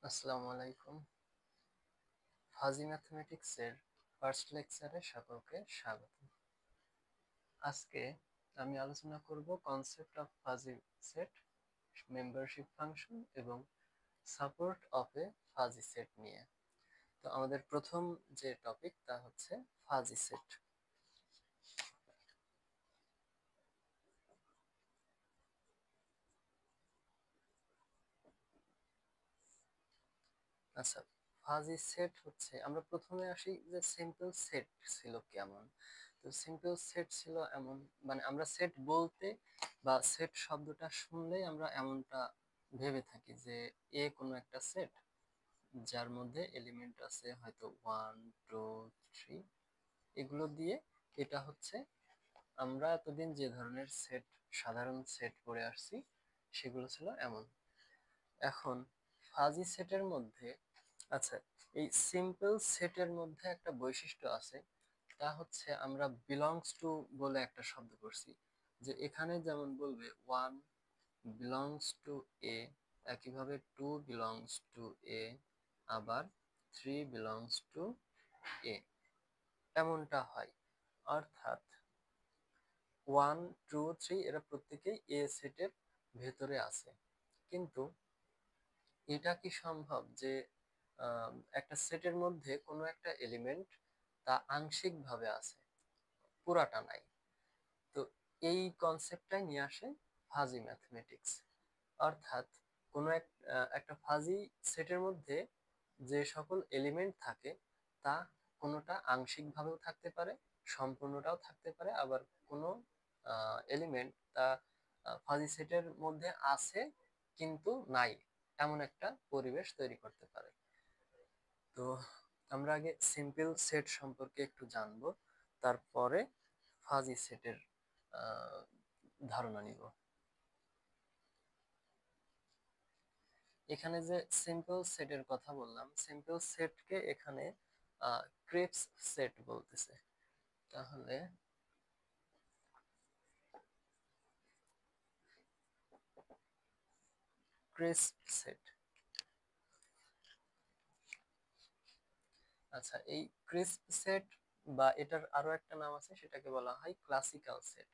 আসসালামু আলাইকুম। Fuzzy ম্যাথমেটিক্সের first লেকচারে সকলকে স্বাগত। আজকে আমি আলোচনা করব concept of fuzzy set, membership function এবং support of A fuzzy set নিয়ে। তো আমাদের প্রথম যে টপিক তা হচ্ছে ফাজি সেট। আচ্ছা, ফাজি সেট হচ্ছে, আমরা প্রথমে আসি যে সিম্পল সেট ছিল কেমন। তো সিম্পল সেট ছিল এমন, মানে আমরা সেট বলতে বা সেট শব্দটা শুনলেই আমরা এমনটা ভেবে থাকি যে কোনো একটা সেট যার মধ্যে এলিমেন্ট আছে হয়তো 1 2 3, এগুলো দিয়ে এটা হচ্ছে আমরা এতদিন যে ধরনের সেট, সাধারণ সেট পড়ে আসছি সেগুলো ছিল এমন। এখন ফাজি সেটের মধ্যে, আচ্ছা, এই সিম্পল সেটের মধ্যে একটা বৈশিষ্ট্য আছে, তা হচ্ছে আমরা বিলংস টু বলে একটা শব্দ করছি। যে এখানে যেমন বলবে 1 বিলংস টু এ, একইভাবে 2 বিলংস টু এ, আবার 3 বিলংস টু এ, এমনটা হয়। অর্থাৎ 1 2 3 এরা প্রত্যেকেই এ সেটের ভেতরে আছে। কিন্তু এটা কি সম্ভব যে একটা সেটের মধ্যে কোনো একটা এলিমেন্ট তা আংশিকভাবে আছে, পুরাটা নাই? তো এই কনসেপ্টটাই নিয়ে আসে ফাজি ম্যাথমেটিক্স। অর্থাৎ কোনো একটা ফাজি সেটের মধ্যে যে সকল এলিমেন্ট থাকে তা কোনোটা আংশিকভাবেও থাকতে পারে, সম্পূর্ণটাও থাকতে পারে, আবার কোনো এলিমেন্ট তা ফাজি সেটের মধ্যে আছে কিন্তু নাই, এমন একটা পরিবেশ তৈরি করতে পারে। তো আমরা আগে সিম্পল সেট সম্পর্কে একটু জানবো, তারপরে ফাজি সেটের ধারণা নিব। এখানে যে সিম্পল সেটের কথা বললাম, সিম্পল সেটকে এখানে ক্রিপস সেট বলতেছে। তাহলে ক্রিসপ সেট, আচ্ছা, এই ক্রিসপ সেট বা এটার আরো একটা নাম আছে, সেটাকে বলা হয় ক্লাসিক্যাল সেট।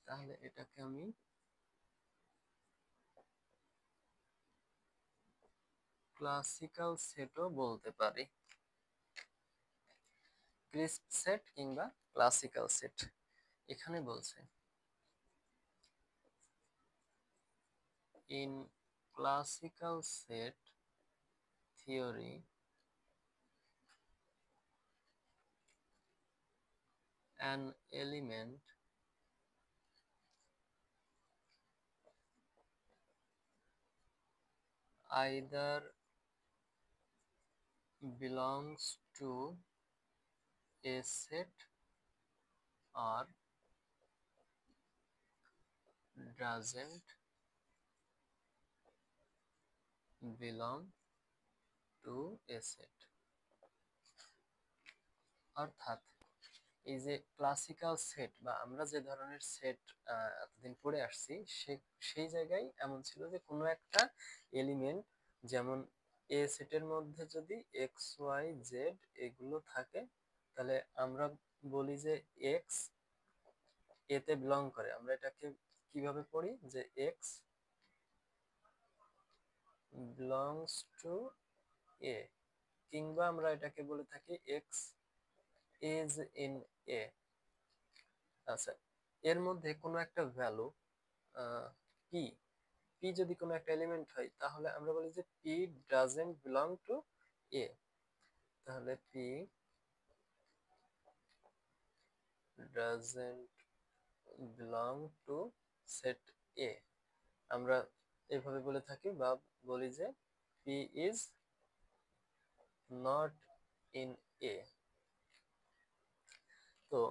তাহলে এটাকে আমি ক্লাসিক্যাল সেটও বলতে পারি, ক্রিসপ সেট কিংবা ক্লাসিক্যাল সেট। এখানে বলছে in classical set theory an element either belongs to a set or doesn't belong to a set। অর্থাৎ এই যে ক্লাসিক্যাল সেট বা আমরা যে ধরনের সেট এতদিন পড়ে আসছি, সেই জায়গায় এমন ছিল যে কোনো একটা এলিমেন্ট, যেমন এ সেটের মধ্যে যদি এক্স ওয়াই জেড এগুলো থাকে, তাহলে আমরা বলি যে এক্স এতে বিলং করে। আমরা এটাকে কিভাবে পড়ি, যে এক্স বিলংস টু এ, কিংবা আমরা এটাকে বলে থাকি এক্স ইজ ইন এ। আচ্ছা, এর মধ্যে কোনো একটা ভ্যালু পি, পি যদি কোনো একটা এলিমেন্ট হয়, তাহলে আমরা বলি যে P doesn't belong to A. তাহলে P doesn't belong to set A, আমরা এভাবে বলে থাকি বা বলি যে P is not in A. তো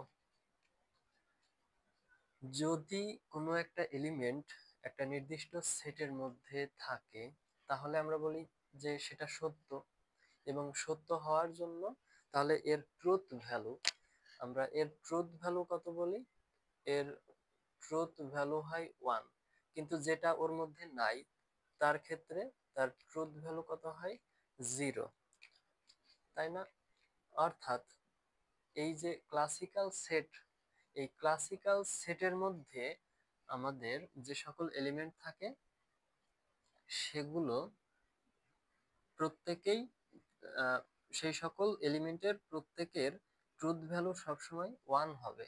যদি কোনো একটা এলিমেন্ট একটা নির্দিষ্ট সেটের মধ্যে থাকে, তাহলে আমরা বলি যে সেটা সত্য, এবং সত্য হওয়ার জন্য তাহলে এর ট্রুথ ভ্যালু, আমরা এর ট্রুথ ভ্যালু কত বলি, এর ট্রুথ ভ্যালু হয় 1। কিন্তু যেটা ওর মধ্যে নাই তার ক্ষেত্রে তার ট্রুথ ভ্যালু কত হয়? 0, তাই না? অর্থাৎ এই যে ক্লাসিক্যাল সেট, এই ক্লাসিক্যাল সেটের মধ্যে আমাদের যে সকল এলিমেন্ট থাকে সেগুলো প্রত্যেকেই সেই সকল এলিমেন্টের প্রত্যেকের ট্রুথ ভ্যালু সবসময় 1 হবে,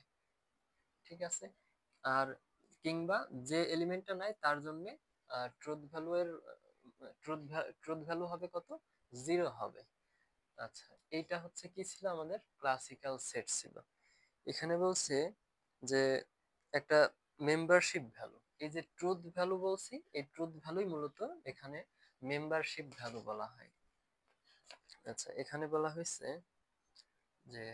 ঠিক আছে? আর কিংবা যে এলিমেন্টটা নাই তার জন্য ট্রুথ ভ্যালু এর ট্রুথ ভ্যালু হবে কত? 0 হবে। আচ্ছা, এইটা হচ্ছে কি ছিল? আমাদের ক্লাসিক্যাল সেট ছিল। এখানে বলছে যে একটা মেম্বারশিপ ভ্যালু, এই যে ট্রুথ ভ্যালু বলছি, এই ট্রুথ ভ্যালুই মূলত এখানে মেম্বারশিপ ভ্যালু বলা হয়। আচ্ছা, এখানে বলা হয়েছে যে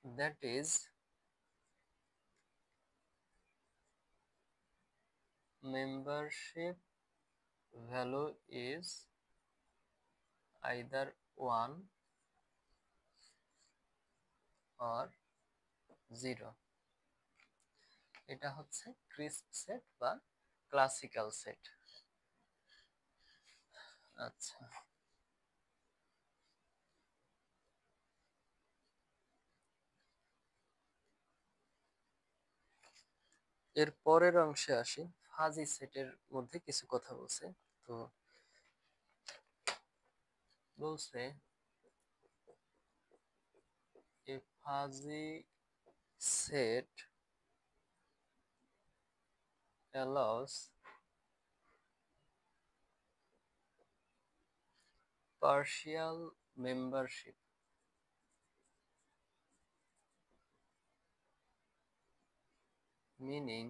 that is membership value is either 1 or 0। এটা হচ্ছে ক্রিস্প সেট বা ক্লাসিক্যাল সেট। আচ্ছা, এর পরের অংশে আসি। ফাজি সেটের মধ্যে কিছু কথা বলছে। তো বলছে a fuzzy set allows partial membership, meaning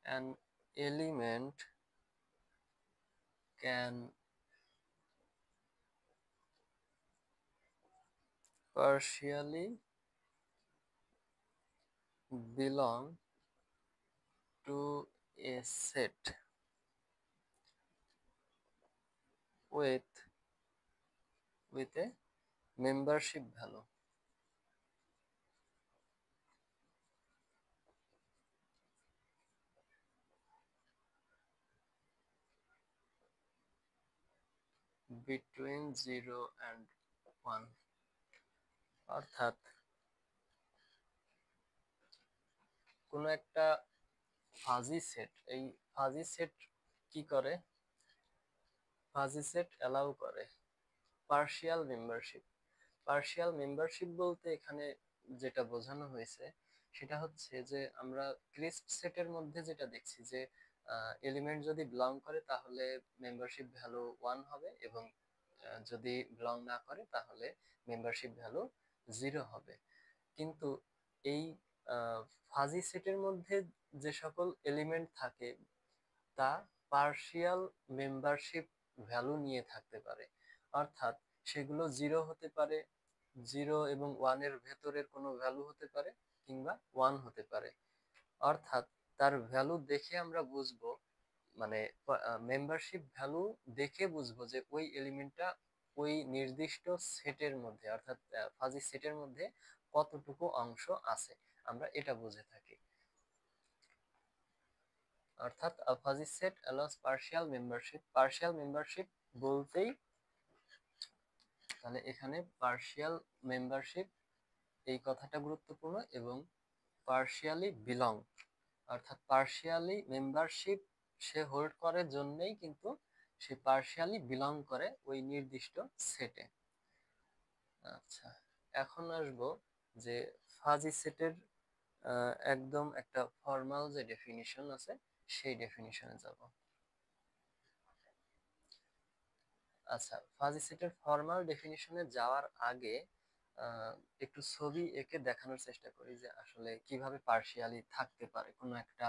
an element can partially belong to a set with a membership value between 0 and 1। অর্থাৎ কোন একটা ফাজি সেট, এই ফাজি সেট কি করে? ফাজি সেট অ্যালাউ করে পার্শিয়াল মেম্বারশিপ। পার্শিয়াল মেম্বারশিপ বলতে এখানে যেটা বোঝানো হয়েছে সেটা হচ্ছে যে আমরা ক্রিস্প সেটের মধ্যে যেটা দেখছি যে এলিমেন্ট যদি বিলং করে তাহলে মেম্বারশিপ ভ্যালু 1 হবে, এবং যদি বিলং না করে তাহলে মেম্বারশিপ ভ্যালু 0 হবে। কিন্তু এই ফাজি সেটের মধ্যে যে সকল এলিমেন্ট থাকে তা পার্শিয়াল মেম্বারশিপ ভ্যালু নিয়ে থাকতে পারে। অর্থাৎ সেগুলো 0 হতে পারে, 0 এবং 1 এর ভেতরের কোনো ভ্যালু হতে পারে, কিংবা 1 হতে পারে। অর্থাৎ তার ভ্যালু দেখে আমরা বুঝবো, মানে মেম্বারশিপ ভ্যালু দেখে বুঝবো যে ওই এলিমেন্টটা ওই নির্দিষ্ট সেটের মধ্যে, অর্থাৎ ফাজি সেটের মধ্যে কতটুকু অংশ আছে, আমরা এটা বুঝে থাকি। অর্থাৎ a fuzzy set allows partial membership। Partial membership বলতেই তাহলে এখানে পার্শিয়াল মেম্বারশিপ এই কথাটা গুরুত্বপূর্ণ, এবং পার্শিয়ালি বিলং, অর্থাৎ পার্শিয়ালি মেম্বারশিপ সে হোল্ড করে জন্যই কিন্তু সে পার্শিয়ালি বিলং করে ওই নির্দিষ্ট সেটে। আচ্ছা, এখন আসবো যে ফাজি সেটের একদম একটা ফর্মাল যে ডেফিনিশন আছে সেই ডেফিনিশনে যাব। আচ্ছা, ফাজি সেটের ফর্মাল ডেফিনিশনে যাওয়ার আগে একটু ছবি এঁকে দেখানোর চেষ্টা করি যে আসলে কিভাবে পার্শিয়ালি থাকতে পারে কোনো একটা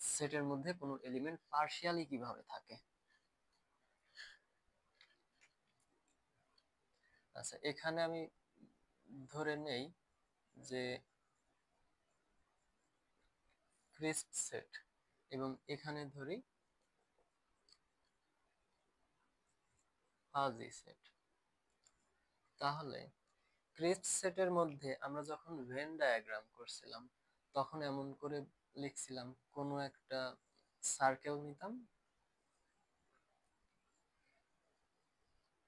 সেটের মধ্যে কোনো এলিমেন্ট পার্শিয়ালি কিভাবে থাকে। আচ্ছা, এখানে আমি ধরে নেই যে ক্রিস্প সেট, এবং এখানে ধরি ফাজি সেট। তাহলে ক্রিস্প সেটের মধ্যে আমরা যখন ভেন ডায়াগ্রাম করছিলাম তখন এমন করে লিখছিলাম, কোনো একটা সার্কেল নিতাম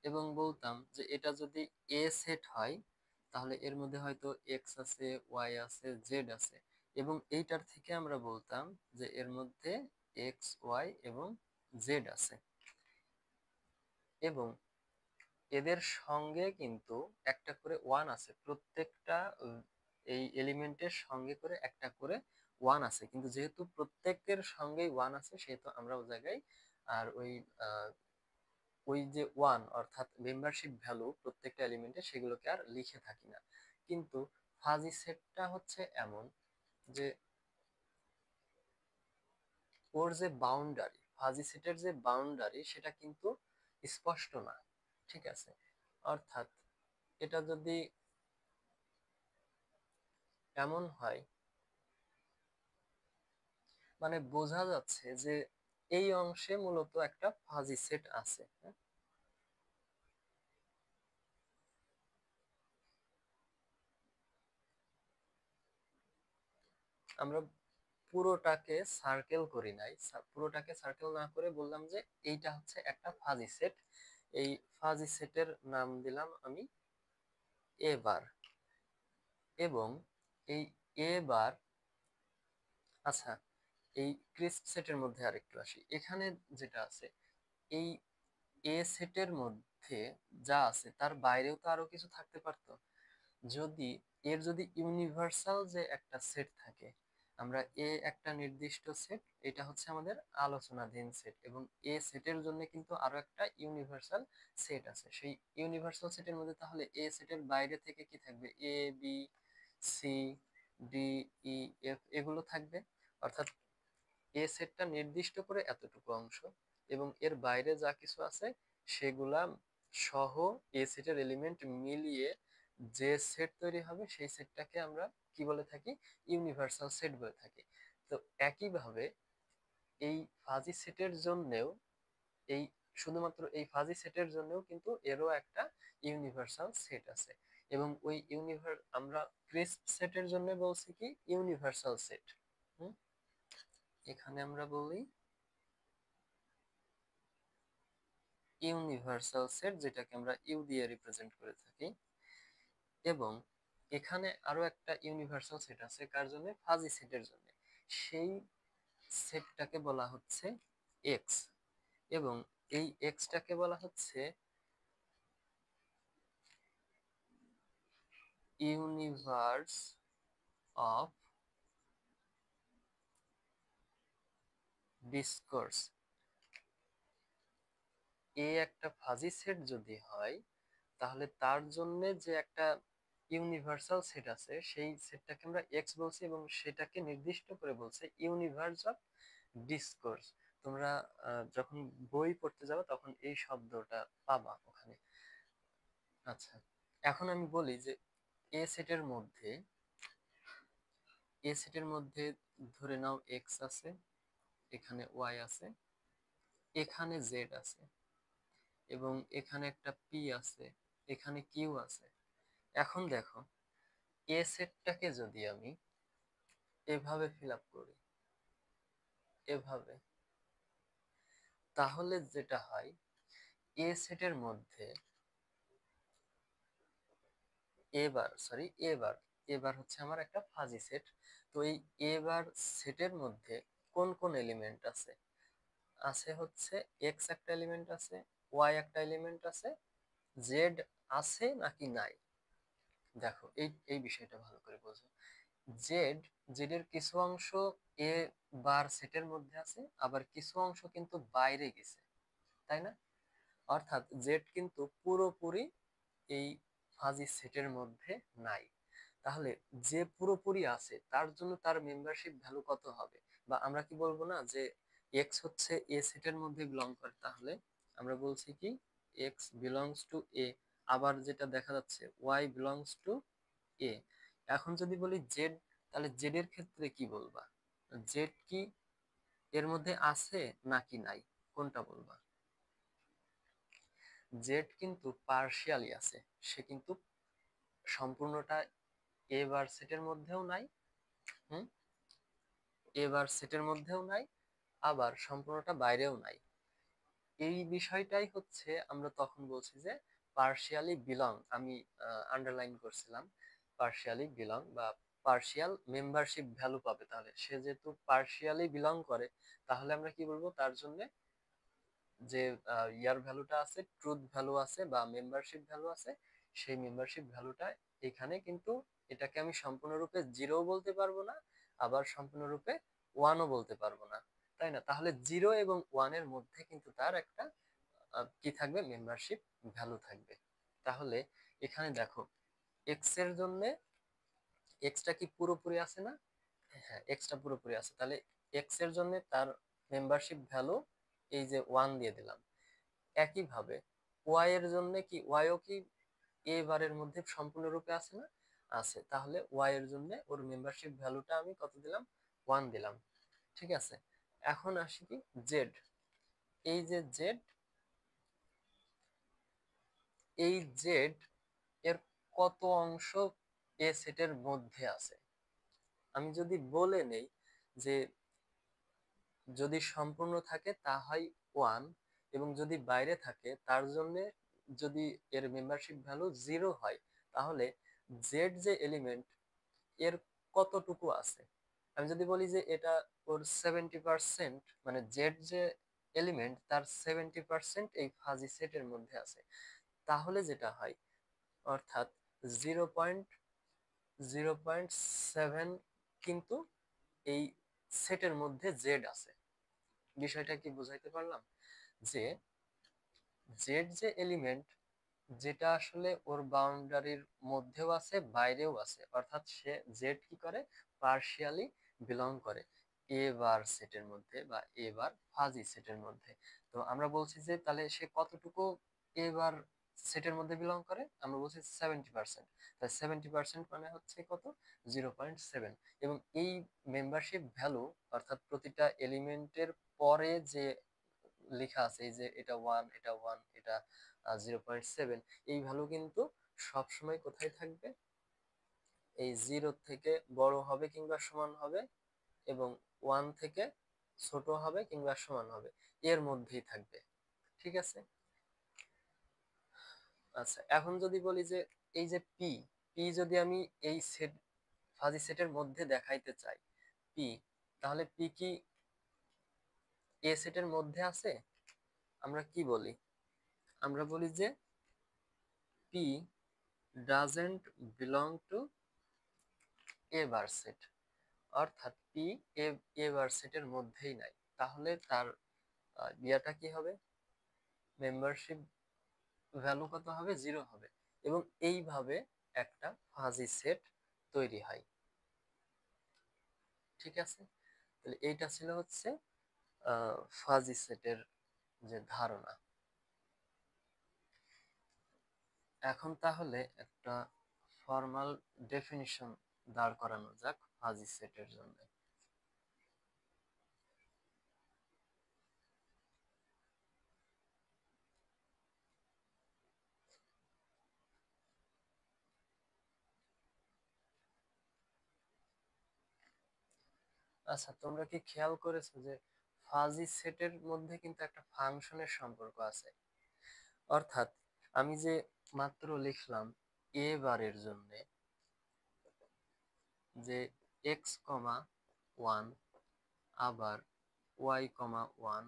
এবং বলতাম যে এটা যদি এ সেট হয় তাহলে এর মধ্যে হয়তো এক্স আছে, ওয়াই আছে, জেড আছে, এবং এইটার থেকে আমরা বলতাম যে এর মধ্যে এক্স, ওয়াই এবং জেড আছে, এবং এদের সঙ্গে কিন্তু একটা করে ওয়ান আছে, প্রত্যেকটা এই এলিমেন্টের সঙ্গে করে একটা করে ওয়ান আছে, কিন্তু যেহেতু প্রত্যেকের সঙ্গেই ওয়ান আছে সেহেতু আমরা ওই জায়গায় আর ওই যে ওয়ান অর্থাৎ মেম্বারশিপ ভ্যালু প্রত্যেকটা এলিমেন্টে সেগুলোকে আর লিখে থাকি না। কিন্তু ফাজি সেটটা হচ্ছে এমন যে ওর যে বাউন্ডারি, ফাজি সেটের যে বাউন্ডারি সেটা কিন্তু স্পষ্ট না, ঠিক আছে? অর্থাৎ এটা যদি এমন হয়, মানে বোঝা যাচ্ছে যে এই অংশে মূলত একটা ফাজি সেট আছে, হ্যাঁ? আমরা পুরোটাকে সার্কেল করি নাই, পুরোটাকে সার্কেল না করে বললাম যে এইটা হচ্ছে একটা ফাজি সেট। এই ফাজি সেটের নাম দিলাম আমি এ বার, এবং এই এ বার, আচ্ছা, এই ক্রিস্প সেটের মধ্যে আরেকটু আসি। এখানে যেটা আছে, এই এ সেটের মধ্যে যা আছে তার বাইরেও তো আরো কিছু থাকতে পারতো। যদি যদি ইউনিভার্সাল যে একটা সেট থাকে, আমরা একটা নির্দিষ্ট সেট, এটা হচ্ছে আমাদের আলোচনাধীন সেট, এবং সেটের জন্য কিন্তু আরো একটা ইউনিভার্সাল সেট আছে। সেই ইউনিভার্সাল সেটের মধ্যে তাহলে সেটের বাইরে থেকে কি থাকবে? বি, সি, ডি, ই, এফ এগুলো থাকবে। অর্থাৎ সেটটা নির্দিষ্ট করে এতটুকু অংশ, এবং এর বাইরে যা কিছু আছে সেগুলা সহ সেটের এলিমেন্ট মিলিয়ে যে সেট তৈরি হবে সেই সেটটাকে আমরা কি বলে থাকি? ইউনিভার্সাল সেট বলে থাকি। তো একইভাবে এই ফাজি সেটের জন্যেও, এই শুধুমাত্র এই ফাজি সেটের জন্যও কিন্তু এরও একটা ইউনিভার্সাল সেট আছে, এবং ওই আমরা ক্রিস্প সেটের জন্য বলছি কি ইউনিভার্সাল সেট। এখানে আমরা বলি ইউনিভার্সাল সেট, যেটাকে আমরা ইউ দিয়ে রিপ্রেজেন্ট করে থাকি। এবং এখানে আরো একটা ইউনিভার্সাল সেট আছে কার জন্য? ফাজি সেটের জন্য। সেই সেটটাকে বলা হচ্ছে এক্স, এবং এই এক্সটাকে বলা হচ্ছে ইউনিভার্স অফ ডিসকোর্স। একটা ফাজি সেট যদি হয় তাহলে তার জন্য যে একটা ইউনিভার্সাল সেট আছে সেই সেটটাকে আমরা এক্স বলছি, এবং সেটাকে নির্দিষ্ট করে বলছে ইউনিভার্স অফ ডিসকোর্স। তোমরা যখন বই পড়তে যাবে তখন এই শব্দটা পাবা ওখানে। আচ্ছা, এখন আমি বলি যে সেটের মধ্যে সেটের মধ্যে ধরে নাও এক্স আছে, এখানে ওয়াই আছে, এখানে জেড আছে, এবং এখানে একটা পি আছে, এখানে কিউ আছে। এখন দেখো সেটটাকে যদি আমি এভাবে ফিল আপ করি, এভাবে, তাহলে যেটা হয় সেটের মধ্যে এবার এবার হচ্ছে আমার একটা ফাজি সেট। তো এই এবার সেটের মধ্যে কোন কোন এলিমেন্ট আছে? আছে হচ্ছে এক্স একটা এলিমেন্ট আছে, ওয়াই একটা এলিমেন্ট আছে, জেড আছে নাকি নাই? দেখো এই এই বিষয়টা ভালো করে বোঝো। জেড জেডের কিছু অংশ এ বার সেটের মধ্যে আছে, আবার কিছু অংশ কিন্তু বাইরে গেছে, তাই না? অর্থাৎ জেড কিন্তু পুরোপুরি এই ফাজি সেটের মধ্যে নাই। তাহলে যে পুরোপুরি আছে তার জন্য তার মেম্বারশিপ ভ্যালু কত হবে? বা আমরা কি বলবো না যে এক্স হচ্ছে সেটের মধ্যে বিলং করে, তাহলে আমরা বলছি কি এক্স বিলংস টু আবার যেটা দেখা যাচ্ছে ওয়াই বিলংস টু এ। এখন যদি বলি জেড, তাহলে জেড এর ক্ষেত্রে কি বলবা? জেড কি এর মধ্যে আছে নাকি নাই, কোনটা বলবা? জেড কিন্তু পার্শিয়ালি আছে, সে কিন্তু সম্পূর্ণটা এ বার সেটের মধ্যেও নাই, হুম, এ বার সেটের মধ্যেও নাই, আবার সম্পূর্ণটা বাইরেও নাই। এই বিষয়টাই হচ্ছে আমরা তখন বলছি যে পার্শিয়ালি বিলং। আমি আন্ডারলাইন করছিলাম পার্শিয়ালি বিলং বা পার্শিয়াল মেম্বারশিপ ভ্যালু পাবে। তাহলে সে যেহেতু পার্শিয়ালি বিলং করে, তাহলে আমরা কি বলবো তার জন্য যে ইয়ার ভ্যালুটা আছে, ট্রুথ ভ্যালু আছে বা মেম্বারশিপ ভ্যালু আছে, সেই মেম্বারশিপ ভ্যালুটা এখানে কিন্তু এটাকে আমি সম্পূর্ণরূপে জিরো বলতে পারবো না, আবার সম্পূর্ণরূপে ওয়ানও বলতে পারবো না, তাই না? তাহলে জিরো এবং ওয়ানের মধ্যে কিন্তু তার একটা কি থাকবে, মেম্বারশিপ ভ্যালু থাকবে। তাহলে এখানে দেখো এক্স এর জন্য এক্সটা কি পুরোপুরি আছে না? হ্যাঁ, এক্সটা পুরোপুরি আছে। তাহলে এক্স এর জন্য তার মেম্বারশিপ ভ্যালু এই যে ওয়ান দিয়ে দিলাম। একইভাবে ওয়াই এর জন্য কি, ওয়াইও কি এ বারের মধ্যে সম্পূর্ণরূপে আছে না? আছে। তাহলে ওয়াই এর জন্য ওর মেম্বারশিপ ভ্যালুটা আমি কত দিলাম, ওয়ান দিলাম। ঠিক আছে, এখন আসি কি জেড। এই যে জেড, এই জেড এর কত অংশ এ সেটের মধ্যে আছে? আমি যদি বলে নেই যে যদি সম্পূর্ণ থাকে তা হয় ওয়ান, এবং যদি বাইরে থাকে তার জন্য যদি এর মেম্বারশিপ ভ্যালু জিরো হয়, তাহলে জেড যে এলিমেন্ট এর কতটুকু আছে? আমি যদি বলি যে এটা ওর 70%, মানে জেড যে এলিমেন্ট তার 70% এই ফাজি সেটের মধ্যে আছে, তাহলে যেটা হয় অর্থাৎ 0.7 কিন্তু এই সেটের মধ্যে জেড আছে। বিষয়টা কি বুঝাইতে পারলাম? যে জেড যে এলিমেন্ট, যেটা আসলে ওর বাউন্ডারির মধ্যেও আছে বাইরেও আছে, অর্থাৎ সে জেড কি করে, পার্শিয়ালি বিলং করে এ বার সেটের মধ্যে বা এ বার ফাজি সেটের মধ্যে। তো আমরা বলছি যে তাহলে সে কতটুকু এ বার সেটের মধ্যে বিলং করে, আমরা বলছি 70%। তাই 70% মানে হচ্ছে কত, 0.7। এবং এই মেম্বারশিপ ভ্যালু, অর্থাৎ প্রতিটা এলিমেন্টের পরে যে লেখা আছে, এই যে এটা ওয়ান, এটা ওয়ান, এটা 0.7, এই ভ্যালু কিন্তু সবসময় কোথায় থাকবে, এই জিরো থেকে বড় হবে কিংবা সমান হবে, এবং ওয়ান থেকে ছোট হবে কিংবা সমান হবে, এর মধ্যেই থাকবে। ঠিক আছে। আচ্ছা, এখন যদি বলি যে এই যে পি, পি যদি আমি এই সেট ফাজি সেটের মধ্যে দেখাইতে চাই পি, তাহলে পি কি এ সেটের মধ্যে আছে? আমরা কি বলি, আমরা বলি যে P doesn't belong to A bar set, অর্থাৎ পি এ বার সেটের মধ্যেই নাই। তাহলে তার ইয়াটা কি হবে, মেম্বারশিপ ভ্যালু কত হবে, জিরো হবে। এবং এইভাবে একটা ফাজি সেট তৈরি হয়। ঠিক আছে, তাহলে এইটা ছিল হচ্ছে ফাজি সেটের যে ধারণা। এখন তাহলে একটা ফর্মাল ডেফিনিশন দাঁড় করানো যাক ফাজি সেটের জন্য। আচ্ছা, তোমরা কি খেয়াল করেছো যে ফাজি সেটের মধ্যে কিন্তু একটা ফাংশনের সম্পর্ক আছে? অর্থাৎ আমি যে মাত্র লিখলাম এ বারের জন্য যে এক্স কমা ওয়ান, আবার ওয়াই কমা ওয়ান,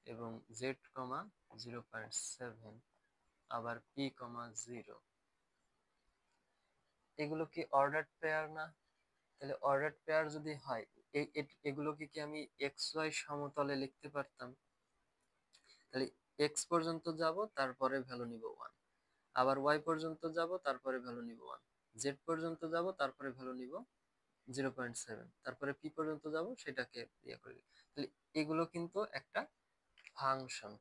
এবং জেড কমা 0.7, আবার পি কমা জিরো, এগুলো কি অর্ডার পেয়ার না? তাহলে অর্ডার পেয়ার যদি হয়, এগুলোকে কি আমি এক্স ওয়াই সমতলে লিখতে পারতাম? তাহলে এক্স পর্যন্ত যাব, তারপরে ভ্যালু নিব ওয়ান, আবার ওয়াই পর্যন্ত যাব, তারপরে ভ্যালু নিব ওয়ান, জেড পর্যন্ত যাব, তারপরে ভ্যালু নিব 0.7, তারপরে পি পর্যন্ত যাব, সেটাকে ইয়ে করে দিই। তাহলে এগুলো কিন্তু একটা ফাংশন।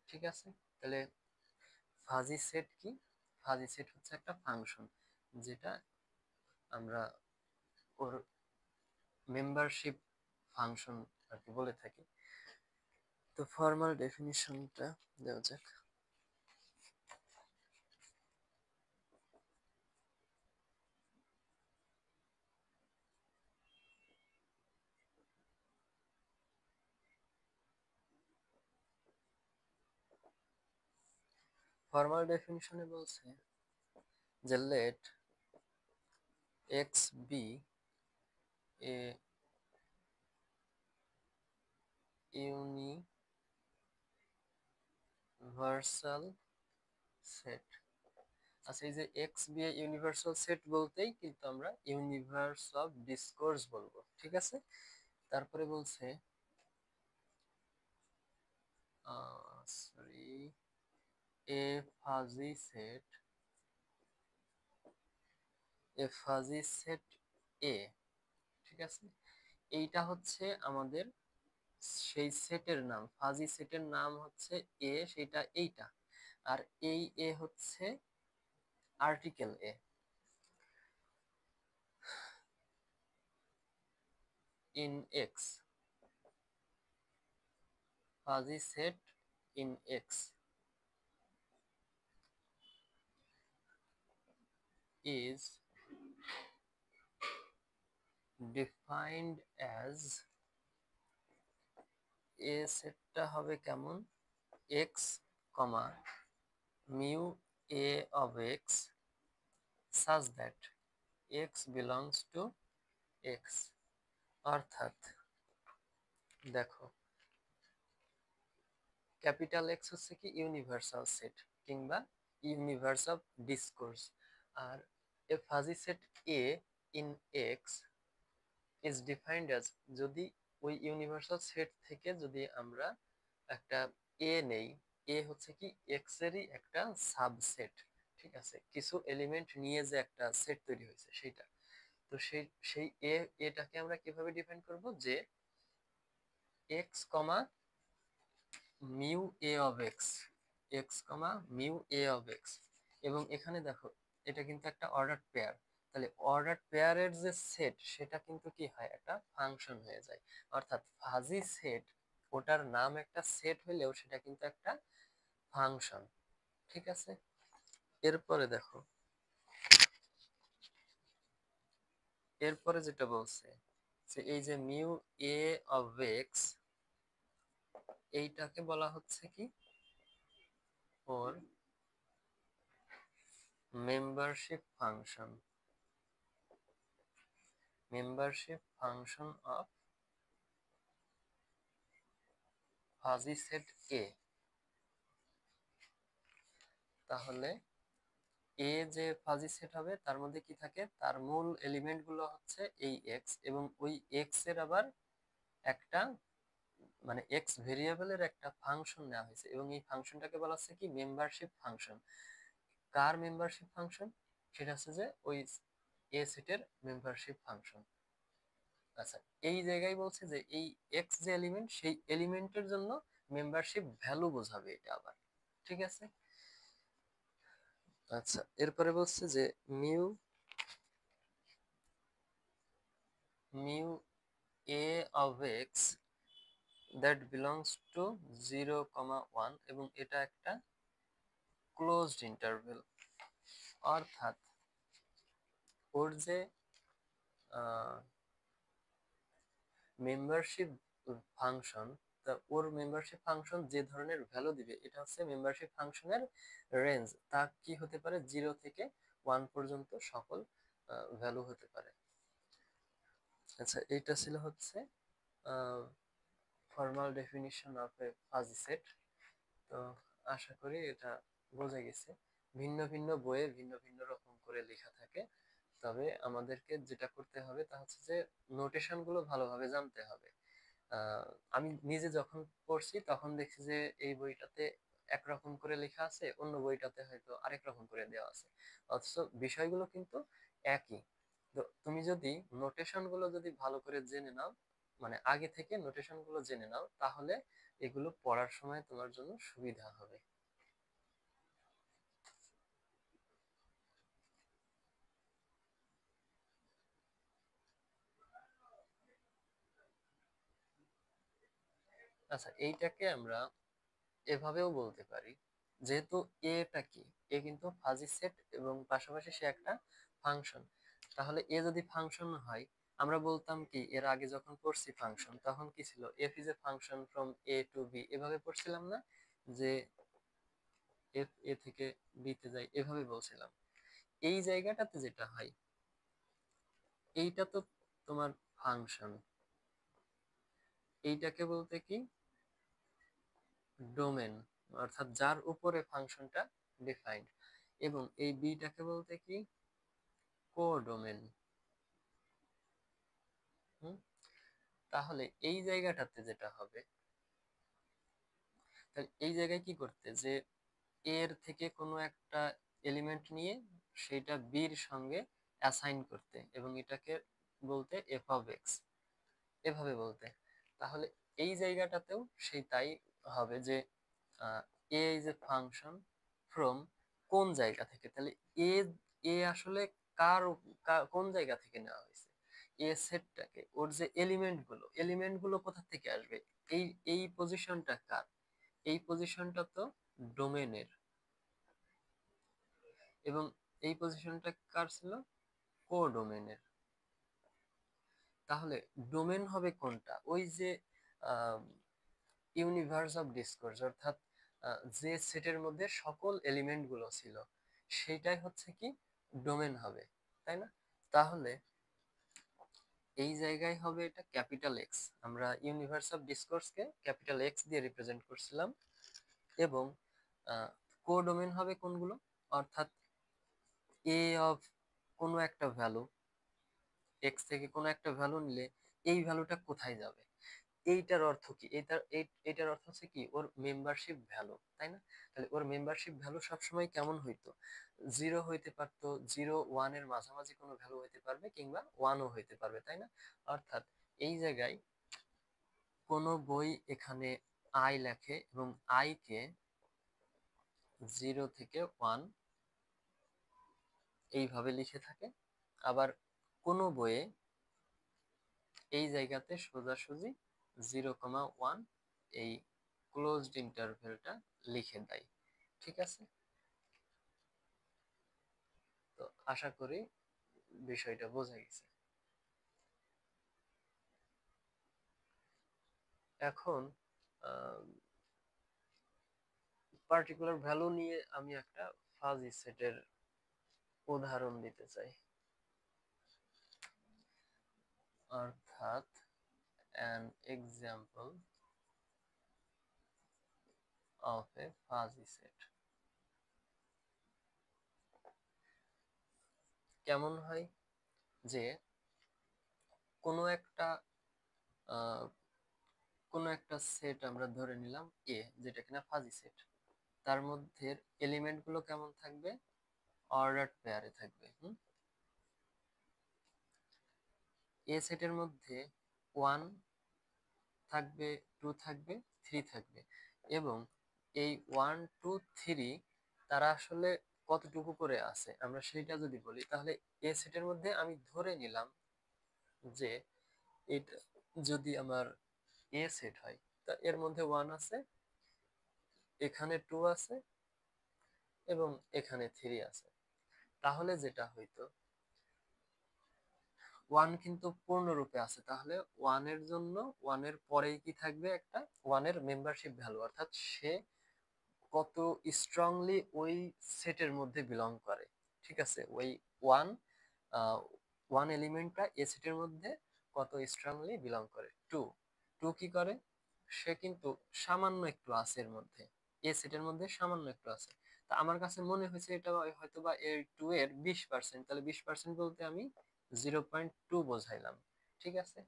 ঠিক আছে, তাহলে ফাজি সেট কি, ফাজি সেট হচ্ছে একটা ফাংশন, যেটা আমরা ওর মেম্বারশিপ ফাংশন আর কি বলে থাকি। তো ফর্মাল ডেফিনিশনটা দেওয়া যাক। ফর্মাল ডেফিনিশনে বলছে যে let x be a universal set। আচ্ছা, এই যে X be a universal set বলতেই কিন্তু আমরা ইউনিভার্স অফ ডিসকোর্স বলবো, ঠিক আছে। তারপরে বলছে সরি এ ফাজি সেট, এ, ঠিক আছে। এইটা হচ্ছে আমাদের সেই সেটের নাম, ফাজি সেটের নাম হচ্ছে এ, সেটা এইটা। আর এই এ হচ্ছে article a, in x, fuzzy set in x is defined as, এ সেটটা হবে কেমন, x comma mu A of x such that x belongs to x। অর্থাৎ দেখো, ক্যাপিটাল এক্স হচ্ছে কি ইউনিভার্সাল সেট কিংবা ইউনিভার্স অফ ডিসকোর্স, আর a fuzzy set A in X is defined as, যদি ওই ইউনিভার্সাল সেট থেকে যদি আমরা একটা এ নেই, এ হচ্ছে কি এক্স এরই একটা সাবসেট, ঠিক আছে, কিছু এলিমেন্ট নিয়ে যে একটা সেট তৈরি হয়েছে সেটা। তো সেই সেই এ, এটাকে আমরা কিভাবে ডিফাইন করব, যে x comma mu A of x, x comma mu A of x. এবং এখানে দেখো এটা কিন্তু একটা অর্ডার পেয়ার, তাহলে অর্ডার পেয়ারের যে সেট সেটা কিন্তু কি হয়, একটা ফাংশন হয়ে যায়। অর্থাৎ ফাজি সেট, ওটার নাম একটা সেট হইলেও সেটা কিন্তু একটা ফাংশন, ঠিক আছে। এরপরে দেখো, এরপরে যেটা বলছে যে এই যে মিউ এ অফ এক্স, এইটাকে বলা হচ্ছে কি ওর membership function, membership function of fuzzy set A. তাহলে এ যে ফাজি সেট হবে তার মধ্যে কি থাকে, তার মূল এলিমেন্ট গুলো হচ্ছে এই এক্স, এবং ওই এক্স এর আবার একটা মানে এক্স ভেরিয়েবলের একটা ফাংশন নেওয়া হয়েছে, এবং এই ফাংশনটাকে বলা হচ্ছে কি মেম্বারশিপ ফাংশন। কার মেম্বারশিপ ফাংশন, সেটা হচ্ছে যে ওই এ সেটের মেম্বারশিপ ফাংশন। আচ্ছা, এই জায়গায় বলছে যে এই এক্স যে এলিমেন্ট, সেই এলিমেন্টের জন্য মেম্বারশিপ ভ্যালু বোঝাবে এটা আবার, ঠিক আছে। আচ্ছা, এরপরে বলছে যে mu mu A of x that belongs to 0, 1, এবং এটা একটা ক্লোজড ইন্টারভেল। অর্থাৎ ওর যে মেম্বারশিপ ফাংশন, তা ওর মেম্বারশিপ ফাংশন যে ধরনের ভ্যালু দিবে এটা হচ্ছে মেম্বারশিপ ফাংশনের রেঞ্জ, তা কি হতে পারে 0 থেকে 1 পর্যন্ত সকল ভ্যালু হতে পারে। আচ্ছা, এইটা ছিল হচ্ছে formal definition of A fuzzy set. তো আশা করি এটা বোঝা গেছে। ভিন্ন ভিন্ন বইয়ে ভিন্ন ভিন্ন রকম করে লেখা থাকে, তবে আমাদেরকে যেটা করতে হবে তা হচ্ছে যে নোটেশন গুলো ভালোভাবে জানতে হবে। আমি নিজে যখন পড়ছি তখন দেখছি যে এই বইটাতে একরকম করে লেখা আছে, অন্য বইটাতে হয়তো আরেক রকম করে দেওয়া আছে, অথচ বিষয়গুলো কিন্তু একই। তো তুমি যদি নোটেশন গুলো যদি ভালো করে জেনে নাও, মানে আগে থেকে নোটেশন গুলো জেনে নাও, তাহলে এগুলো পড়ার সময় তোমার জন্য সুবিধা হবে। আচ্ছা, এইটাকে আমরা এভাবেও বলতে পারি, যেহেতু এটা কি, এ কিন্তু ফাজি সেট এবং পাশাপাশি সে একটা ফাংশন, তাহলে এ যদি ফাংশন হয়, আমরা বলতাম কি এর আগে যখন পড়ছি ফাংশন তখন কি ছিল, f is a function from A to B, এভাবে পড়ছিলাম না, যে এফ এ থেকে বি তে যাই, এভাবে বলছিলাম। এই জায়গাটাতে যেটা হয়, এইটা তো তোমার ফাংশন, এইটাকে বলতে কি ডোমেন, অর্থাৎ যার উপরে ফাংশনটা ডিফাইন্ড। এবং এই বিটাকে বলতে কি কোডোমেন। হুম, তাহলে এই জায়গাটাতে যেটা হবে, তাহলে এই জায়গায় কি করতে, যে এর থেকে কোনো একটা এলিমেন্ট নিয়ে সেটা বির সঙ্গে অ্যাসাইন করতে, এবং এটাকে বলতে এফ অফ এক্স, এভাবে বলতে। তাহলে এই জায়গাটাতেও সেই তাই হবে, যে এ ইজ এ ফাংশন ফ্রম কোন জায়গা থেকে, তাহলে এ এ আসলে কার কোন জায়গা থেকে নেওয়া হয়েছে, এ সেটটাকে, ওর যে এলিমেন্ট গুলো কোথা থেকে আসবে, এই এই পজিশনটা কার, এই পজিশনটা তো ডোমেনের, এবং এই পজিশনটা কার ছিল, কোডোমেনের। তাহলে ডোমেন হবে কোনটা, ওই যে ইউনিভার্স অফ ডিসকোর্স, অর্থাৎ যে সেটের মধ্যে সকল এলিমেন্ট গুলো ছিল, সেটাই হচ্ছে কি ডোমেন হবে, তাই না? তাহলে এই জায়গায় হবে এটা ক্যাপিটাল এক্স, আমরা ইউনিভার্স অফ ডিসকোর্সকে ক্যাপিটাল এক্স দিয়ে রিপ্রেজেন্ট করছিলাম। এবং কোডোমেন হবে কোনগুলো, অর্থাৎ এ অফ কোনো একটা ভ্যালু, এক্স থেকে কোনো একটা ভ্যালু নিলে এই ভ্যালুটা কোথায় যাবে, এইটার অর্থ কি, এইটার অর্থ হচ্ছে কি ওর মেম্বারশিপ ভ্যালু, তাই না? তাহলে ওর মেম্বারশিপ ভ্যালু সবসময় কেমন হইতো, জিরো হইতে পারতো, জিরো ওয়ান এর মাঝামাঝি কোনো ভ্যালু হইতে পারবে, কিংবা ওয়ানও হইতে পারবে, তাই না? অর্থাৎ এই জায়গায় কোনো বই এখানে আই লেখে এবং আই কে জিরো থেকে ওয়ান এইভাবে লিখে থাকে, আবার কোনো বইয়ে এই জায়গাতে সোজাসুজি 0,1 এই ক্লোজড ইন্টারভ্যালটা লিখে দেয়। ঠিক আছে, তো আশা করি বিষয়টা বোঝা গেছে। এখন পার্টিকুলার ভ্যালু নিয়ে আমি একটা ফাজি সেটের উদাহরণ দিতে চাই, অর্থাৎ an example of a fuzzy set কেমন হয়, যে কোনো একটা আহ, কোনো একটা সেট আমরা ধরে নিলাম এ, যেটা কিনা ফাজি সেট, তার মধ্যে এলিমেন্ট গুলো কেমন থাকবে, অর্ডার পেয়ারে থাকবে। এ সেটের মধ্যে ওয়ান থাকবে, টু থাকবে, থ্রি থাকবে, এবং এই ওয়ান টু থ্রি তারা আসলে কতটুকু করে আছে আমরা সেটা যদি বলি, তাহলে এ সেটের মধ্যে আমি ধরে নিলাম যে এটা যদি আমার এ সেট হয়, তা এর মধ্যে ওয়ান আছে, এখানে টু আছে, এবং এখানে থ্রি আছে। তাহলে যেটা হইতো, ওয়ান কিন্তু পূর্ণরূপে আছে, তাহলে ওয়ানের জন্য ওয়ানের পরেই কি থাকবে, একটা ওয়ানের মেম্বারশিপ ভ্যালু, অর্থাৎ সে কত স্ট্রংলি ওই সেটের মধ্যে বিলং করে। ঠিক আছে, ওই ওয়ান ওয়ান এলিমেন্টটা এ সেটের মধ্যে কত স্ট্রংলি বিলং করে। টু, টু কি করে, সে কিন্তু সামান্য একটু আছে এর মধ্যে, এ সেটের মধ্যে সামান্য একটু আছে। তা আমার কাছে মনে হয়েছে এটা হয়তো বা এর টু এর 20%, তাহলে 20% বলতে আমি 0.2 বোঝাইলাম। ঠিক আছে,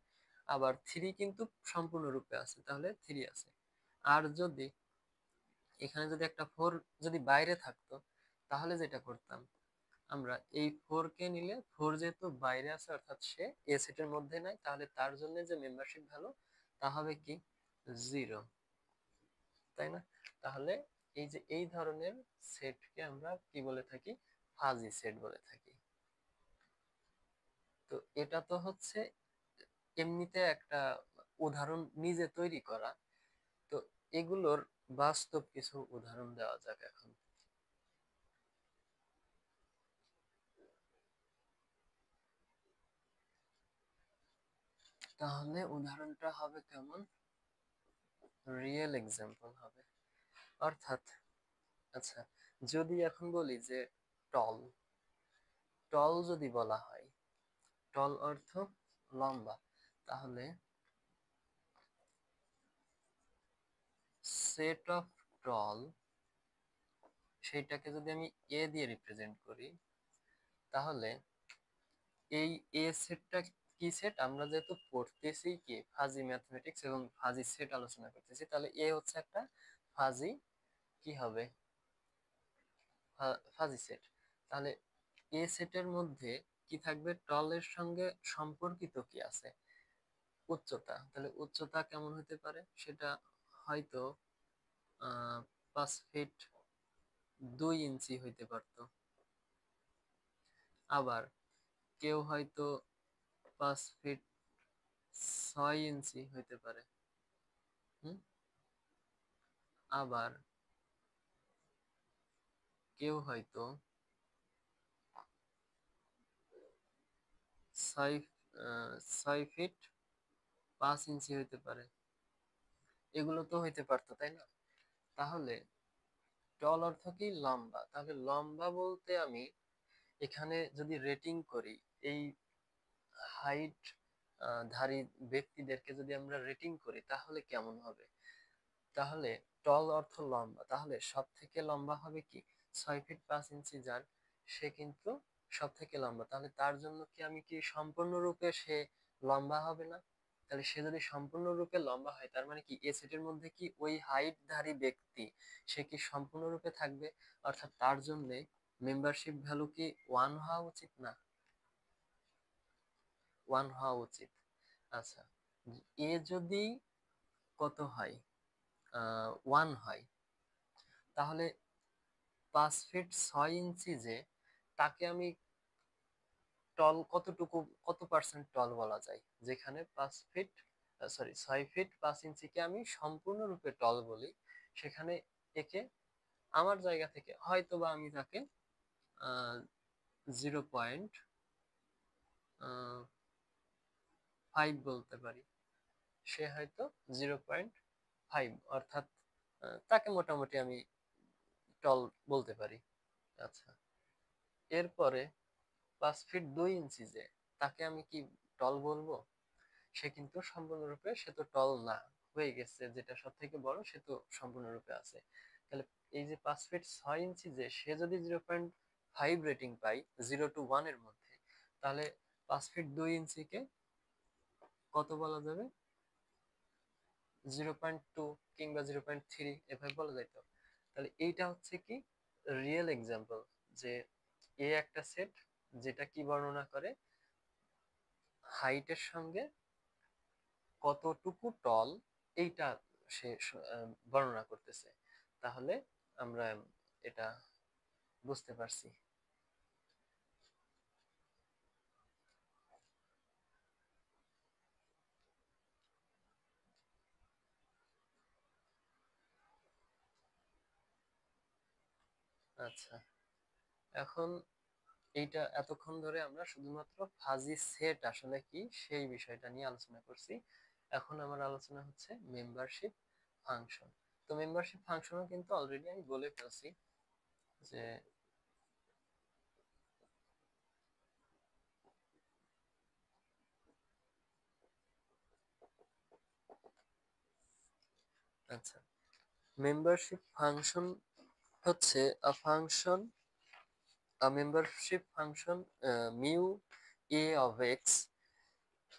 আবার থ্রি কিন্তু সম্পূর্ণরূপে আছে, তাহলে থ্রি আছে। আর যদি এখানে যদি একটা ফোর যদি বাইরে থাকতো, তাহলে যেটা করতাম, আমরা এই ফোর কে নিলে, ফোর যেহেতু বাইরে আছে অর্থাৎ সে এ সেটের মধ্যে নাই, তাহলে তার জন্য যে মেম্বারশিপ ভ্যালু তা হবে কি জিরো, তাই না? তাহলে এই যে এই ধরনের সেটকে আমরা কি বলে থাকি, ফাজি সেট বলে থাকি। তো এটা তো হচ্ছে এমনিতে একটা উদাহরণ নিজে তৈরি করা, তো এগুলোর বাস্তব কিছু উদাহরণ দেওয়া যাক এখন। তাহলে উদাহরণটা হবে কেমন, রিয়েল এক্সাম্পল হবে, অর্থাৎ আচ্ছা, যদি এখন বলি যে টল, টল যদি বলা হয়, টল অর্থ লম্বা, তাহলে সেট অফ টল, সেইটাকে যদি আমি এ দিয়ে রিপ্রেজেন্ট করি, তাহলে এই এ সেটটা কি সেট, আমরা যেহেতু পড়তেছি কি ফাজি ম্যাথমেটিক্স এবং ফাজি সেট আলোচনা করতেছি, তাহলে এ হচ্ছে একটা ফাজি কি হবে, ফাজি সেট। তাহলে এ সেটের মধ্যে কি থাকবে, টলের সঙ্গে সম্পর্কিত কি আছে, উচ্চতা। তাহলে উচ্চতা কেমন হতে পারে, সেটা হয়তো 5 ফিট 2 ইঞ্চি হইতে পারতো। আবার কেউ হয়তো 5 ফিট 6 ইঞ্চি হইতে পারে। হুম। আবার কেউ হয়তো 6 6 ফিট 5 ইঞ্চি হইতে পারে। এগুলো তো হইতে পারতো, তাই না? তাহলে টল অর্থ কি, লম্বা। তাহলে লম্বা বলতে আমি এখানে যদি রেটিং করি, এই হাইট ধারী ব্যক্তিদেরকে যদি আমরা রেটিং করি, তাহলে কেমন হবে? তাহলে টল অর্থ লম্বা, তাহলে সব থেকে লম্বা হবে কি 6 ফিট 5 ইঞ্চি, যার সে কিন্তু সব থেকে লম্বা। তাহলে তার জন্য কি আমি কি সম্পূর্ণরূপে সে লম্বা হবে না? তাহলে সে যদি সম্পূর্ণরূপে লম্বা হয়, তার মানে কি এ সেটের মধ্যে কি ওই হাইটধারী ব্যক্তি সে কি সম্পূর্ণরূপে থাকবে, অর্থাৎ তার জন্য মেম্বারশিপ ভ্যালু কি 1 হওয়া উচিত না? 1 হওয়া উচিত। আচ্ছা, এ যদি কত হয়, 1 হয়, তাহলে 5 ফিট 6 ইঞ্চি যে, তাকে আমি টল কতটুকু, কত পার্সেন্ট টল বলা যায়, যেখানে 6 ফিট 5 ইঞ্চিকে আমি সম্পূর্ণরূপে টল বলি, সেখানে একে আমার জায়গা থেকে হয়তো বা আমি তাকে 0.5 বলতে পারি। সে হয়তো 0.5, অর্থাৎ তাকে মোটামুটি আমি টল বলতে পারি। আচ্ছা, এরপরে 5 ফিট 2 ইঞ্চি যে, তাকে আমি কি টল বলবো? সে কিন্তু সম্পূর্ণরূপে, সে তো টল না, হয়ে গেছে, যেটা সব থেকে বড় সে তো সম্পূর্ণরূপে আছে। তাহলে এই যে 5 ফিট 6 ইঞ্চি যে, সে যদি 0.5 রেটিং পাই 0 to 1 এর মধ্যে, তাহলে 5 ফিট 2 ইঞ্চিকে কত বলা যাবে, 0.2 কিংবা 0.3 এভাবে বলা যাইতো। তাহলে এইটা হচ্ছে কি রিয়েল এক্সাম্পল, যে এ একটা সেট যেটা কি বর্ণনা করে, হাইটের সঙ্গে কতটুকু টল, এইটা সে বর্ণনা করতেছে। তাহলে আমরা এটা বুঝতে পারছি। আচ্ছা, এখন এইটা এতক্ষণ ধরে আমরা শুধুমাত্র ফাজি সেট আসলে কি সেই বিষয়টা নিয়ে আলোচনা করছি। এখন আমার আলোচনা হচ্ছে মেম্বারশিপ ফাংশন। তো মেম্বারশিপ ফাংশনও কিন্তু অলরেডি আমি বলে ফেলছি যে, আচ্ছা, মেম্বারশিপ ফাংশন হচ্ছে a membership function mu a of x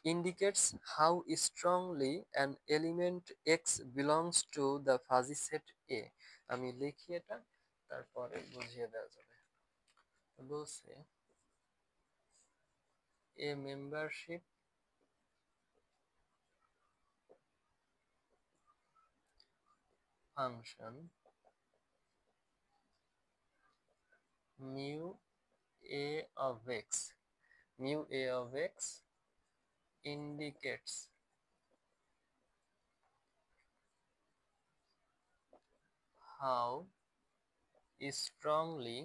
indicates how strongly an element x belongs to the fuzzy set A। আমি লিখি এটা, তারপরে বুঝিয়ে দেওয়া যাবে। বলছে a membership function mu a of x, mu a of x indicates how strongly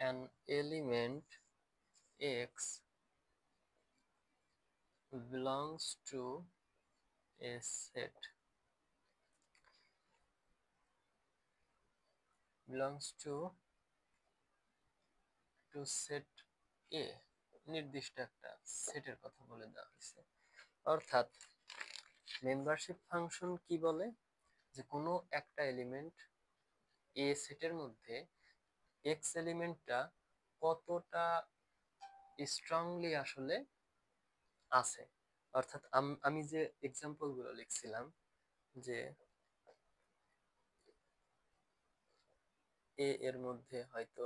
an element x belongs to a set। Belongs to set A, নির্দিষ্ট একটা সেটের কথা বলে দেওয়া হয়েছে। অর্থাৎ মেম্বারশিপ ফাংশন কি বলে, যে কোনো একটা এলিমেন্ট এ সেটের মধ্যে এক্স এলিমেন্টটা কতটা স্ট্রংলি আসলে আছে। অর্থাৎ আমি যে এক্সাম্পল গুলো লিখছিলাম, যে এ এর মধ্যে হয়তো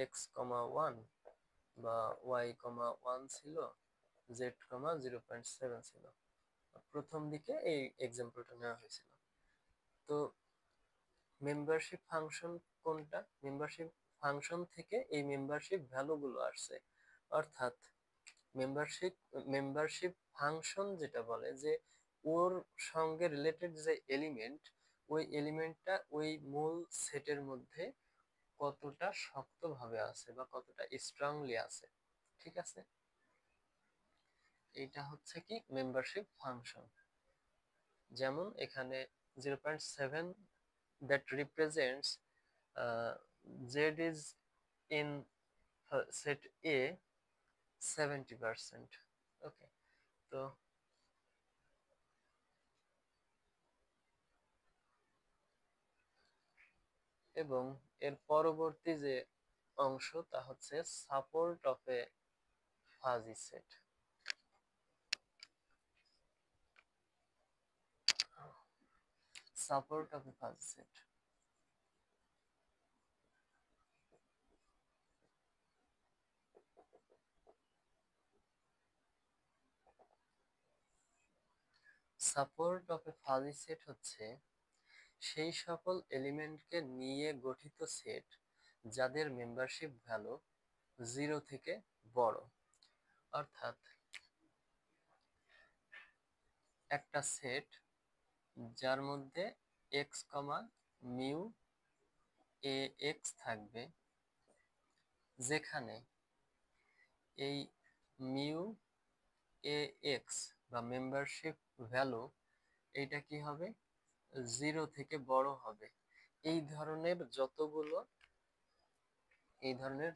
এক্স কমা ওয়ান বা ওয়াই কমা ওয়ান ছিল, জেড কমা 0.7 ছিল, প্রথম দিকে এই এক্সাম্পলটা নেওয়া হয়েছিল। তো মেম্বারশিপ ফাংশন কোনটা, মেম্বারশিপ ফাংশন থেকে এই মেম্বারশিপ ভ্যালুগুলো আসছে। অর্থাৎ মেম্বারশিপ মেম্বারশিপ ফাংশন যেটা বলে যে ওর সঙ্গে রিলেটেড যে এলিমেন্ট, ওই এলিমেন্টটা ওই মূল সেটের মধ্যে কতটা শক্তভাবে আছে বা কতটা স্ট্রংলি আছে। ঠিক আছে, এটা হচ্ছে কি মেম্বারশিপ ফাংশন। যেমন এখানে 0.7 that represents z is in set A 70%. ওকে, তো এবং এর পরবর্তী যে অংশ তা হচ্ছে support of A fuzzy set. Support of A fuzzy set, support of A fuzzy set হচ্ছে সেই সকল এলিমেন্টকে নিয়ে গঠিত সেট যাদের মেম্বারশিপ ভ্যালু 0 থেকে বড়। অর্থাৎ একটা সেট যার মধ্যে এক্স কমা মিউ এ এক্স থাকবে, যেখানে এই মিউ এ এক্স বা মেম্বারশিপ ভ্যালু এইটা কি হবে, 0 থেকে বড় হবে। এই ধরনের যতগুলো এই ধরনের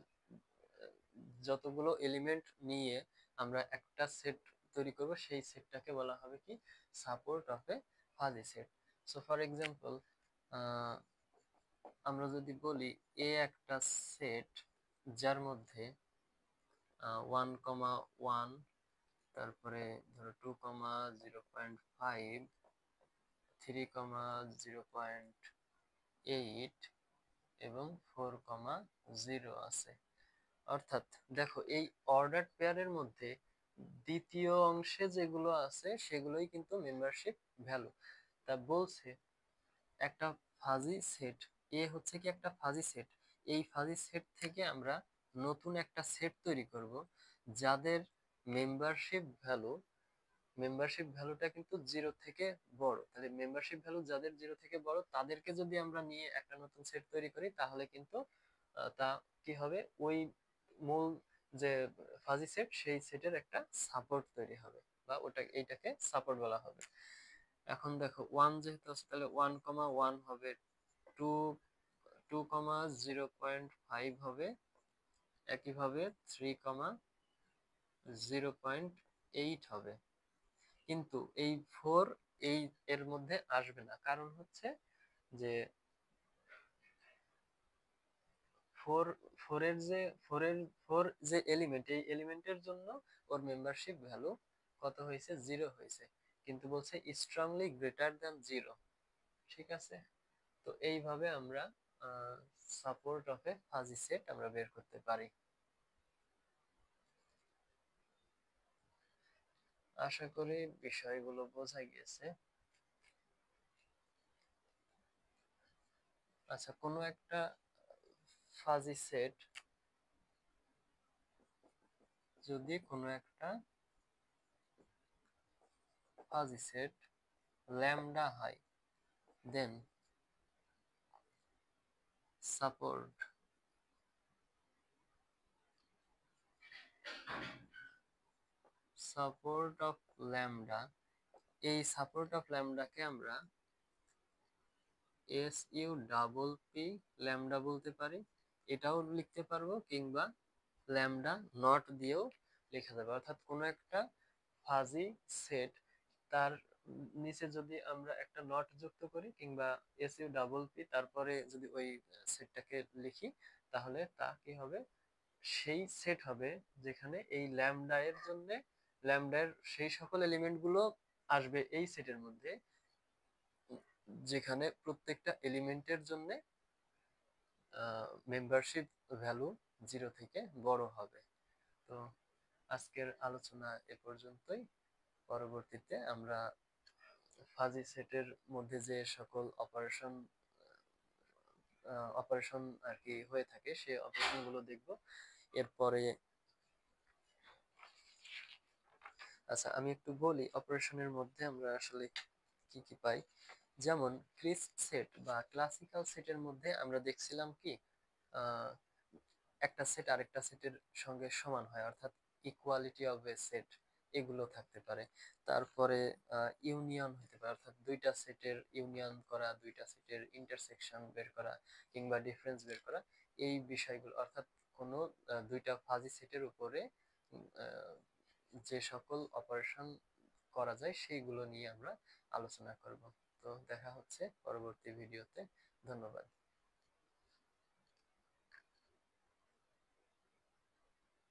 যতগুলো এলিমেন্ট নিয়ে আমরা একটা সেট তৈরি করব, সেই সেটটাকে বলা হবে কি support of A fuzzy set. So for example, আমরা যদি বলি এ একটা সেট যার মধ্যে 1,1, তারপরে ধরো 2,0.5, 3,0.8 এবং 4,0 আছে। অর্থাৎ দেখো এই অর্ডার পেয়ারের মধ্যে দ্বিতীয় অংশে যেগুলো আছে সেগুলোই কিন্তু মেম্বারশিপ ভ্যালু। তা বলছে একটা ফাজি সেট, এ হচ্ছে কি একটা ফাজি সেট, এই ফাজি সেট থেকে আমরা নতুন একটা সেট তৈরি করব যাদের মেম্বারশিপ ভ্যালু মেম্বারশিপ ভ্যালুটা কিন্তু 0 থেকে বড়। তাহলে মেম্বারশিপ ভ্যালু যাদের 0 থেকে বড় তাদেরকে যদি আমরা নিয়ে একটা নতুন সেট তৈরি করি, তাহলে কিন্তু তা কি হবে, ওই মূল যে ফাজি সেট সেই সেটের একটা সাপোর্ট তৈরি হবে, বা ওটা এইটাকে সাপোর্ট বলা হবে। এখন দেখো ওয়ান যেহেতু আছে, তাহলে 1,1 হবে, টু 2,0.5 হবে, একইভাবে 3,0.8 হবে। কিন্তু এই 4 এই এর মধ্যে আসবে না, কারণ হচ্ছে যে 4 4 এর যে 4 এর 4 যে এলিমেন্ট, এই এলিমেন্টের জন্য ওর মেম্বারশিপ ভ্যালু কত হয়েছে, 0 হয়েছে, কিন্তু বলছে স্ট্রংলি গ্রেটার দ্যান 0। ঠিক আছে, তো এইভাবে আমরা support of A fuzzy set আমরা বের করতে পারি। আশা করি বিষয়গুলো বোঝা গিয়েছে। আচ্ছা, কোনো একটা ফাজি সেট, যদি কোনো একটা ফাজি সেট ল্যামডা হয়, দেন সাপোর্ট সাপোর্ট অফ ল্যামডা, এই সাপোর্ট অফ ল্যামডাকে আমরা S U double P lambda বলতে পারি, এটাও লিখতে পারবো, কিংবা ল্যামডা নট দিয়েও লেখা যাবে। অর্থাৎ কোনো একটা ফাজি সেট, তার নিচে যদি আমরা একটা নট যুক্ত করি কিংবা এস ইউ ডাবল পি তারপরে যদি ওই সেটটাকে লিখি, তাহলে তা কি হবে, সেই সেট হবে যেখানে এই ল্যামডা এর জন্য ল্যামডার সেই সকল এলিমেন্ট গুলো আসবে এই সেটের মধ্যে, যেখানে প্রত্যেকটা এলিমেন্টের জন্য মেম্বারশিপ ভ্যালু 0 থেকে বড় হবে। তো আজকের আলোচনা এ পর্যন্তই। পরবর্তীতে আমরা ফাজি সেটের মধ্যে যে সকল অপারেশন আর কি হয়ে থাকে সেই অপারেশন গুলো দেখব। এরপরে আচ্ছা আমি একটু বলি অপারেশনের মধ্যে আমরা আসলে কি কি পাই। যেমন ক্রিস্প সেট বা ক্লাসিক্যাল সেটের মধ্যে আমরা দেখছিলাম কি, আহ, একটা সেট আরেকটা সেটের সঙ্গে সমান হয়, অর্থাৎ ইকুয়ালিটি অফ এ সেট এগুলো থাকতে পারে। তারপরে ইউনিয়ন হতে পারে, অর্থাৎ দুইটা সেটের ইউনিয়ন করা, দুইটা সেটের ইন্টারসেকশন বের করা কিংবা ডিফারেন্স বের করা, এই বিষয়গুলো অর্থাৎ কোনো দুইটা ফাজি সেটের উপরে যে সকল অপারেশন করা যায় সেইগুলো নিয়ে আমরা আলোচনা করব। তো দেখা হচ্ছে পরবর্তী ভিডিওতে। ধন্যবাদ।